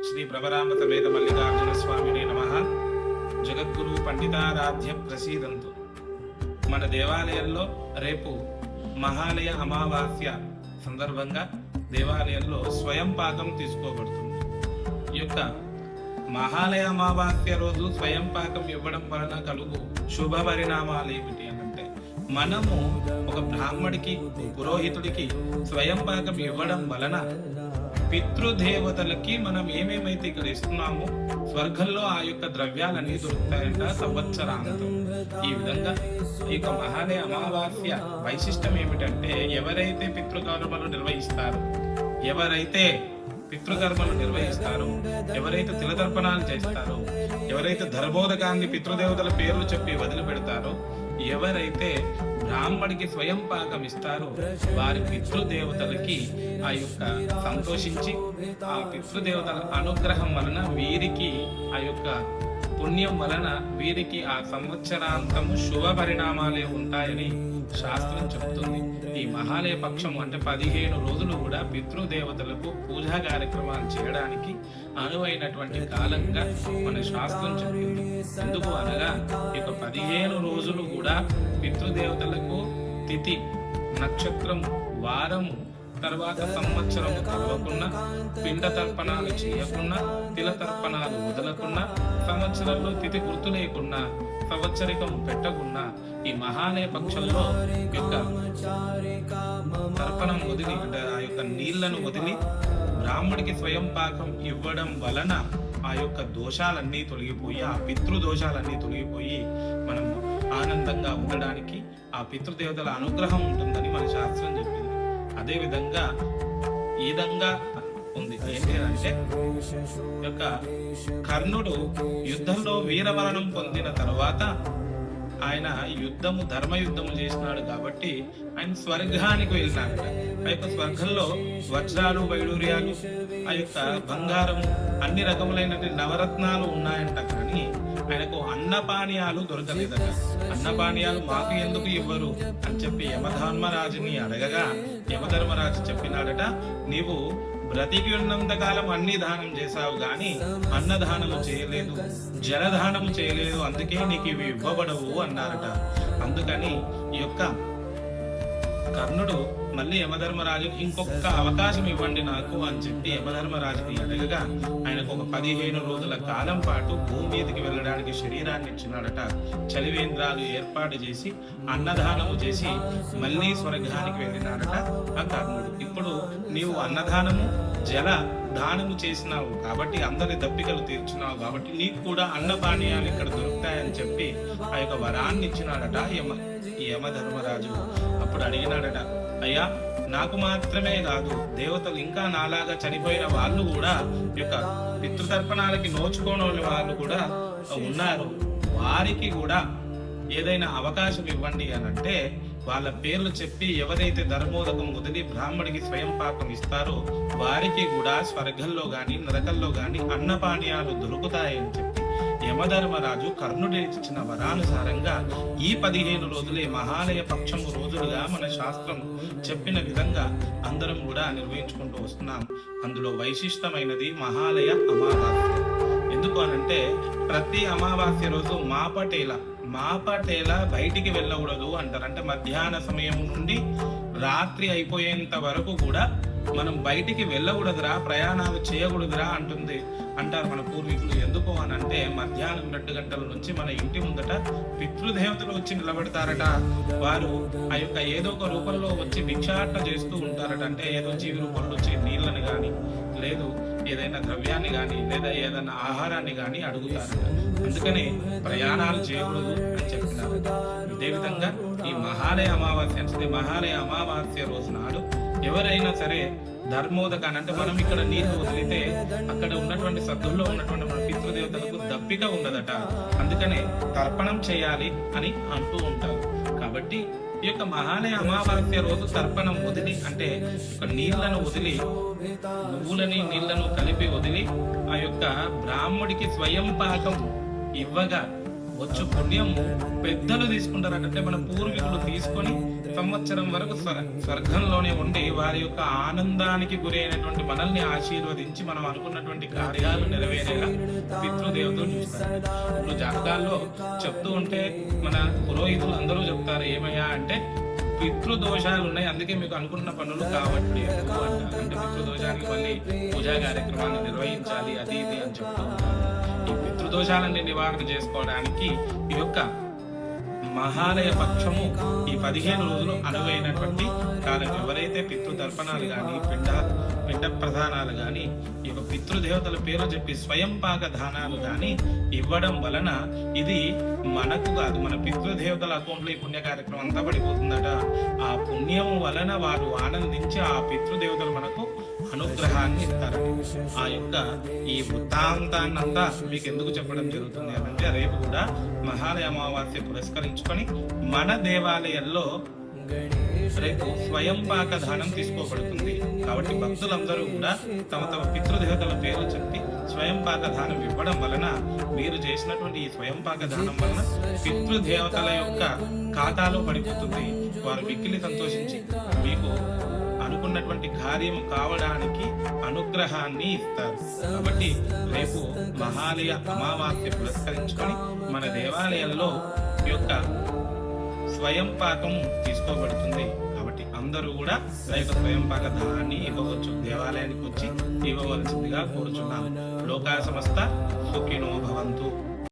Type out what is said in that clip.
శ్రీ భ్రమరామ సమేత మల్లికార్జున స్వామినే నమః. జగద్గురు పండితారాధ్య ప్రసీదంతు. మన దేవాలయంలో రేపు మహాలయ అమావాస్య సందర్భంగా దేవాలయంలో స్వయం పాకం తీసుకోబడుతుంది. ఈ యొక్క మహాలయ అమావాస్య రోజు స్వయం పాకం ఇవ్వడం వలన కలుగు శుభ పరిణామాలు ఏమిటి అంటే, మనము ఒక బ్రాహ్మడికి పురోహితుడికి స్వయం పాకం ఇవ్వడం వలన పితృదేవతలకి మనం ఏమేమైతే ఇక్కడ ఇస్తున్నామో స్వర్గంలో ఆ యొక్క ద్రవ్యాలన్నీ దొరుకుతాయంట సంవత్సరాంతం. ఈ విధంగా ఈ యొక్క మహాలయ అమావాస్య వైశిష్టం ఏమిటంటే, ఎవరైతే పితృకర్మలు నిర్వహిస్తారో ఎవరైతే తిలతర్పణాలు చేస్తారో, ఎవరైతే ధర్మోదకాన్ని పితృదేవతల పేర్లు చెప్పి వదిలిపెడతారో, ఎవరైతే బ్రాహ్మడికి స్వయం పాకం ఇస్తారో వారి పితృదేవతలకి ఆ యొక్క సంతోషించి ఆ పితృదేవతల అనుగ్రహం వలన వీరికి ఆ యొక్క పుణ్యం వలన వీరికి ఆ సంవత్సరాంతము శుభ పరిణామాలే ఉంటాయని శాస్త్రం చెబుతుంది. ఈ మహాలయ పక్షం అంటే 15 రోజులు కూడా పితృదేవతలకు పూజా కార్యక్రమాలు చేయడానికి అనువైనటువంటి కాలంగా మన శాస్త్రం చెప్పింది. ఎందుకు అనగా ఈ 15 రోజులు కూడా పితృదేవతలకు తిథి, నక్షత్రము, వారము, తర్వాత సంవత్సరము కలవకుండా, పిండ తర్పణాలు చేయకుండా, తిల తర్పణాలు వదలకుండా, సంవత్సరంలో తిథి గుర్తు లేకుండా, సంవత్సరికం పెట్టకుండా ఈ మహాలయ పక్షంలో యొక్క తర్పణం వదిలి ఆ యొక్క నీళ్లను వదిలి బ్రాహ్మడికి స్వయం పాకం ఇవ్వడం వలన ఆ యొక్క దోషాలన్నీ తొలగిపోయి, ఆ పితృదోషాలన్నీ తొలగిపోయి మనం ఆనందంగా ఉండడానికి ఆ పితృదేవతల అనుగ్రహం ఉంటుందని మన శాస్త్రం చెప్పింది. అదే విధంగా ఈ విధంగా ఉంది. ఏంటి అంటే, యొక్క కర్ణుడు యుద్ధంలో వీరమరణం పొందిన తర్వాత ఆయన ధర్మయుద్ధము చేసినాడు కాబట్టి ఆయన స్వర్గానికి వెళ్ళినాడు. ఆ యొక్క స్వర్గంలో వజ్రాలు, వైడూర్యాలు, ఆ యొక్క బంగారము, అన్ని రకములైన నవరత్నాలు ఉన్నాయంట. కానీ ఆయనకు అన్నపానీయాలు దొరకలేదట. అన్నపానీయాలు మాకు ఎందుకు ఇవ్వరు అని చెప్పి యమధర్మరాజుని అడగగా యమధర్మరాజు చెప్పినాడట, నీవు బ్రతికి ఉన్నంత కాలం అన్ని దానం చేశావు గాని అన్నదానము చేయలేదు, జలదానము చేయలేదు, అందుకే నీకు ఇవి ఇవ్వబడవు అన్నారట. అందుకని ఈ యొక్క కర్ణుడు మళ్ళీ యమధర్మరాజు ఇంకొక అవకాశం ఇవ్వండి నాకు అని చెప్పి యమధర్మరాజుని అడగగా ఆయనకు ఒక 15 రోజుల కాలం పాటు భూమి మీదకి వెళ్ళడానికి శరీరాన్ని ఇచ్చినాడట. చలివేంద్రాలు ఏర్పాటు చేసి అన్నదానము చేసి మళ్ళీ స్వర్గానికి వెళ్ళినాడట ఆ కర్ణుడు. ఇప్పుడు నీవు అన్నదానము, జల దానము చేసినావు కాబట్టి, అందరి దప్పికలు తీర్చున్నావు కాబట్టి నీకు కూడా అన్నపానీయాలు ఇక్కడ దొరుకుతాయని చెప్పి ఆ యొక్క వరాన్ని ఇచ్చినాడట యమధర్మరాజు. అప్పుడు అడిగినాడట, అయ్యా నాకు మాత్రమే కాదు, దేవతలు ఇంకా నాలాగా చనిపోయిన వాళ్ళు కూడా యొక్క పితృతర్పణాలకి నోచుకోని వాళ్ళు కూడా ఉన్నారు, వారికి కూడా ఏదైనా అవకాశం ఇవ్వండి అని అంటే వాళ్ళ పేర్లు చెప్పి ఎవరైతే ధర్మోదకం వదిలి బ్రాహ్మడికి స్వయం పాకం ఇస్తారో వారికి కూడా స్వర్గంలో గాని నరకల్లో గాని అన్నపానీయాలు దొరుకుతాయని చెప్పి యమధర్మరాజు కర్ణుడి ఇచ్చిన వరానుసారంగా ఈ 15 రోజులే మహాలయ పక్షము రోజులుగా మన శాస్త్రం చెప్పిన విధంగా అందరం కూడా నిర్వహించుకుంటూ వస్తున్నాం. అందులో వైశిష్టమైనది మహాలయ అమావాస్య. ఎందుకు అనంటే, ప్రతి అమావాస్య రోజు మాపటేల బయటికి వెళ్ళకూడదు అంటారు. అంటే మధ్యాహ్న సమయం నుండి రాత్రి అయిపోయేంత వరకు కూడా మనం బయటికి వెళ్ళకూడదురా, ప్రయాణాలు చేయకూడదురా అంటారు మన పూర్వీకులు. ఎందుకు అని అంటే, మధ్యాహ్నం 2 గంటల నుంచి మన ఇంటి ముందట పితృదేవతలు వచ్చి నిలబెడతారట. వారు ఆ యొక్క ఏదో ఒక రూపంలో వచ్చి భిక్షాటన చేస్తూ ఉంటారట. అంటే ఏదో జీవి రూపంలో వచ్చి నీళ్ళని గాని, లేదు ఏదైనా ద్రవ్యాన్ని గాని, లేదా ఏదైనా ఆహారాన్ని గాని అడుగుతారట. అందుకని ప్రయాణాలు చేయకూడదు అని చెప్పినారు. ఇదే విధంగా ఈ మహాలయ అమావాస్య రోజు నాడు ఎవరైనా సరే ధర్మోదకాన్ని, అంటే మనం ఇక్కడ నీళ్లు వదిలితే అక్కడ ఉన్నటువంటి సద్దుల్లో ఉన్నటువంటి మన పితృదేవతలకు దప్పిక ఉండదట. అందుకనే తర్పణం చేయాలి అని అంటూ ఉంటారు. కాబట్టి ఈ యొక్క మహాలయ అమావాస్య రోజు తర్పణం వదిలి, అంటే ఒక నీళ్లను వదిలి, నువ్వులని నీళ్లను కలిపి వదిలి ఆ యొక్క బ్రాహ్మడికి స్వయం పాకం ఇవ్వగా వచ్చు పుణ్యము పెద్దలు తీసుకుంటారట. అంటే మన పూర్వీకులు తీసుకొని సంవత్సరం వరకు స్వర్గంలోనే ఉండి వారి యొక్క ఆనందానికి గురైనటువంటి మనల్ని ఆశీర్వదించి మనం అనుకున్నటువంటి కార్యాలు నెరవేరేలా పితృదేవతలు చూస్తారు. ఇప్పుడు జాతకాల్లో చెప్తూ ఉంటే మన పురోహితులు అందరూ చెప్తారు ఏమయ్యా అంటే పితృదోషాలు ఉన్నాయి, అందుకే మీకు అనుకున్న పనులు కావట్లేదు అంటారు. అంటే పితృదోషానికి మళ్ళీ పూజా కార్యక్రమాన్ని నిర్వహించాలి అది ఇది అని చెప్తూ ఉంటారు. ఈ పితృదోషాలన్నీ నివారణ చేసుకోవడానికి ఈ యొక్క మహాలయ పక్షము ఈ 15 రోజులు అనువైనటువంటి కాలం. ఎవరైతే పితృతర్పణాలు కానీ పిండ ప్రధానాలు కానీ ఈ యొక్క పితృదేవతల పేరు చెప్పి స్వయం పాక దానాలు కానీ ఇవ్వడం వలన ఇది మనకు కాదు, మన పితృదేవతల అకౌంట్లో ఈ పుణ్య కార్యక్రమం అంతా పడిపోతుందట. ఆ పుణ్యము వలన వారు ఆనందించి ఆ పితృదేవతలు మనకు అనుగ్రహాన్ని ఇస్తారు. ఆ యొక్క ఈ వృత్తాంతాన్నంతా మీకు ఎందుకు చెప్పడం జరుగుతుంది అంటే రేపు కూడా మహాలయ అమావాస్య పురస్కరించుకొని మన దేవాలయాల్లో రేపు స్వయం పాక దానం తీసుకోబడుతుంది. కాబట్టి భక్తులందరూ కూడా తమ తమ పితృదేవతల పేర్లు చెప్పి స్వయం పాక దానం ఇవ్వడం వలన మీరు చేసినటువంటి ఈ స్వయం పాక దానం వలన పితృదేవతల యొక్క ఖాతాలో పడిపోతుంది. వారు మిక్కిలి సంతోషించి మీకు అనుకున్నటువంటి కార్యం కావడానికి అనుగ్రహాన్ని ఇస్తారు. కాబట్టి రేపు మహాలయ అమావాస్య పురస్కరించుకొని మన దేవాలయంలో ఈ యొక్క స్వయం పాకం తీసుకోబడుతుంది. కాబట్టి అందరూ కూడా ఆ యొక్క స్వయం పాక దానాన్ని ఇవ్వవచ్చు, దేవాలయానికి వచ్చి ఇవ్వవలసిందిగా కోరుచున్నాము. లోకా సమస్త సుఖినో భవంతు.